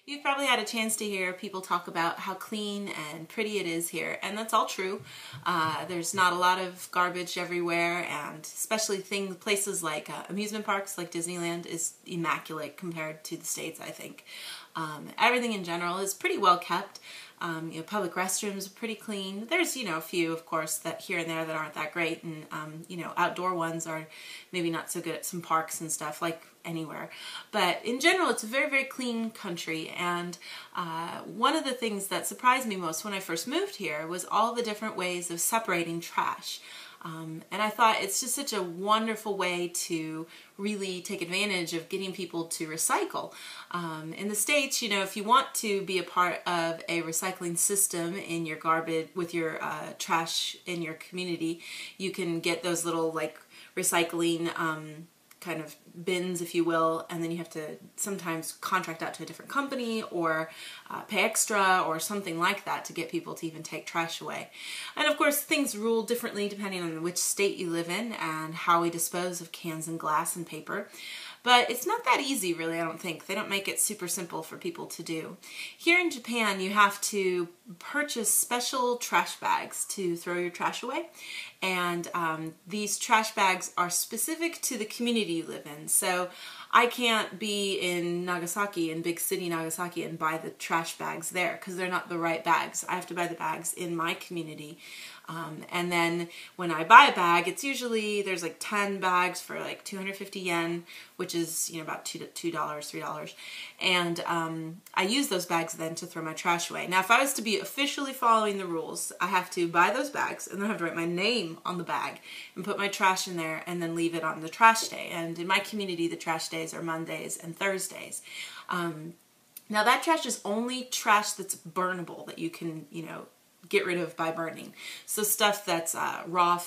You've probably had a chance to hear people talk about how clean and pretty it is here, and that's all true. There's not a lot of garbage everywhere, and especially places like amusement parks like Disneyland is immaculate compared to the States, I think. Everything in general is pretty well kept. Public restrooms are pretty clean. There's, a few, of course, that here and there that aren't that great, and, outdoor ones are maybe not so good at some parks and stuff, like anywhere. But in general, it's a very, very clean country, and one of the things that surprised me most when I first moved here was all the different ways of separating trash. And I thought it's just such a wonderful way to really take advantage of getting people to recycle. In the States, if you want to be a part of a recycling system in your garbage, with your trash in your community, you can get those little like recycling kind of bins, if you will, and then you have to sometimes contract out to a different company or pay extra or something like that to get people to even take trash away. And of course things rule differently depending on which state you live in and how we dispose of cans and glass and paper. But it's not that easy, really, I don't think. They don't make it super simple for people to do. Here in Japan, you have to purchase special trash bags to throw your trash away. And these trash bags are specific to the community you live in. So I can't be in Nagasaki, in big city Nagasaki, and buy the trash bags there because they're not the right bags. I have to buy the bags in my community. And then when I buy a bag, it's usually, there's like 10 bags for like 250 yen, which is, about $2, $3. And I use those bags then to throw my trash away. Now, if I was to be officially following the rules, I have to buy those bags and then I have to write my name on the bag and put my trash in there and then leave it on the trash day. And in my community, the trash days are Mondays and Thursdays. Now, that trash is only trash that's burnable, that you can, get rid of by burning. So stuff that's raw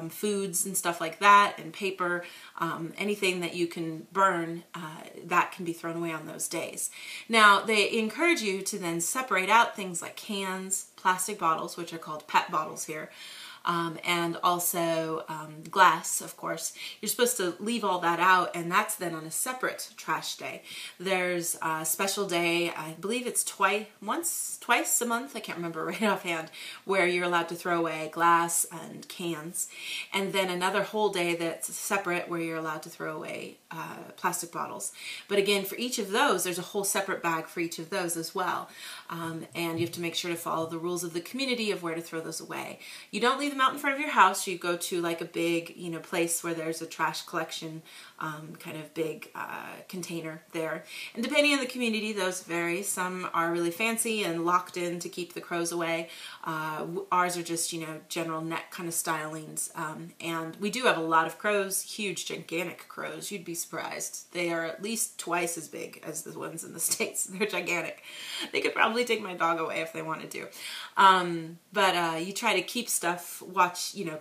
foods and stuff like that, and paper, anything that you can burn, that can be thrown away on those days. Now, they encourage you to then separate out things like cans, plastic bottles, which are called PET bottles here, and also glass, of course. You're supposed to leave all that out, and that's then on a separate trash day. There's a special day, I believe it's twice a month, I can't remember right offhand, where you're allowed to throw away glass and cans, and then another whole day that's separate where you're allowed to throw away plastic bottles. But again, for each of those, there's a whole separate bag for each of those as well. And you have to make sure to follow the rules of the community of where to throw those away. You don't leave them out in front of your house. You go to like a big, place where there's a trash collection, kind of big container there. And depending on the community, those vary. Some are really fancy and locked in to keep the crows away. Ours are just, general net kind of stylings. And we do have a lot of crows, huge, gigantic crows. You'd be surprised. They are at least twice as big as the ones in the States. They're gigantic. They could probably take my dog away if they wanted to. But you try to keep stuff,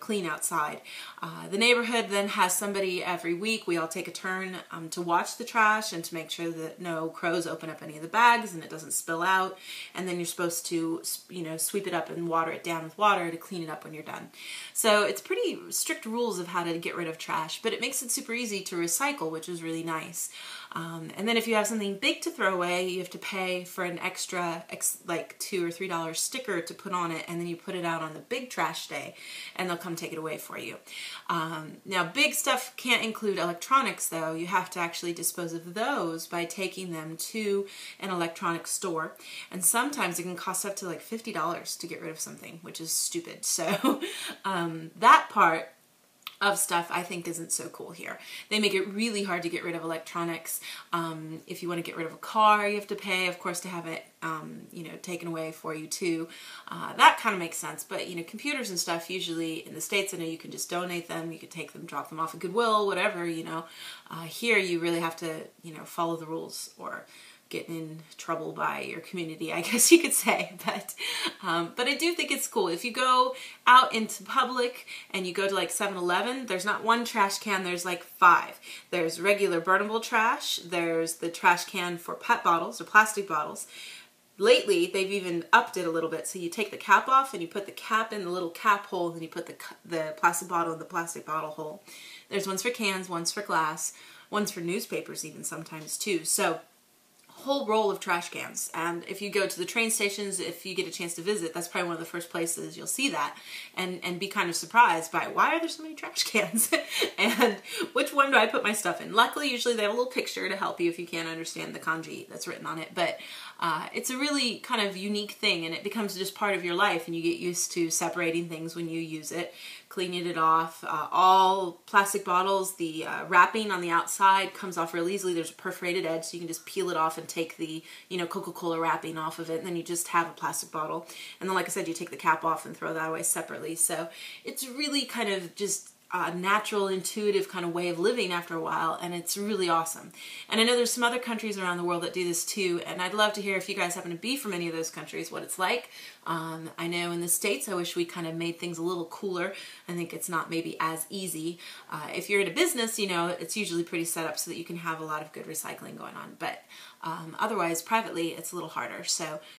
clean outside. The neighborhood then has somebody every week. We all take a turn to watch the trash and to make sure that no crows open up any of the bags and it doesn't spill out. And then you're supposed to, sweep it up and water it down with water to clean it up when you're done. So it's pretty strict rules of how to get rid of trash, but it makes it super easy to recycle, which is really nice. And then if you have something big to throw away, you have to pay for an extra, like $2 or $3 sticker to put on it, and then you put it out on the big trash day, and they'll come take it away for you. Now, big stuff can't include electronics, though. You have to actually dispose of those by taking them to an electronics store, and sometimes it can cost up to like $50 to get rid of something, which is stupid. So that part of stuff I think isn't so cool here. They make it really hard to get rid of electronics. If you want to get rid of a car, you have to pay, of course, to have it taken away for you too. That kind of makes sense, but computers and stuff, usually in the States, I know you can just donate them, you could take them, drop them off at Goodwill, whatever, here you really have to, follow the rules or get in trouble by your community, I guess you could say. But I do think it's cool. If you go out into public and you go to like 7-Eleven, there's not one trash can, there's like 5. There's regular burnable trash, there's the trash can for PET bottles or plastic bottles. Lately, they've even upped it a little bit. So you take the cap off and you put the cap in the little cap hole, and then you put the plastic bottle in the plastic bottle hole. There's ones for cans, ones for glass, ones for newspapers even sometimes too. So whole roll of trash cans. And if you go to the train stations, if you get a chance to visit, that's probably one of the first places you'll see that, and be kind of surprised by, why are there so many trash cans? And which one do I put my stuff in? Luckily, usually they have a little picture to help you if you can't understand the kanji that's written on it. But it's a really kind of unique thing, and it becomes just part of your life, and you get used to separating things when you use it, cleaning it off. All plastic bottles, the wrapping on the outside comes off real easily. There's a perforated edge, so you can just peel it off and take the, you know, Coca-Cola wrapping off of it, and then you just have a plastic bottle. And then, like I said, you take the cap off and throw that away separately. So it's really kind of just a natural, intuitive kind of way of living after a while, and it's really awesome. And I know there's some other countries around the world that do this too, and I'd love to hear, if you guys happen to be from any of those countries, what it's like. I know in the States, I wish we kind of made things a little cooler. I think it's not maybe as easy. If you're in a business, you know, it's usually pretty set up so that you can have a lot of good recycling going on. But otherwise, privately, it's a little harder. So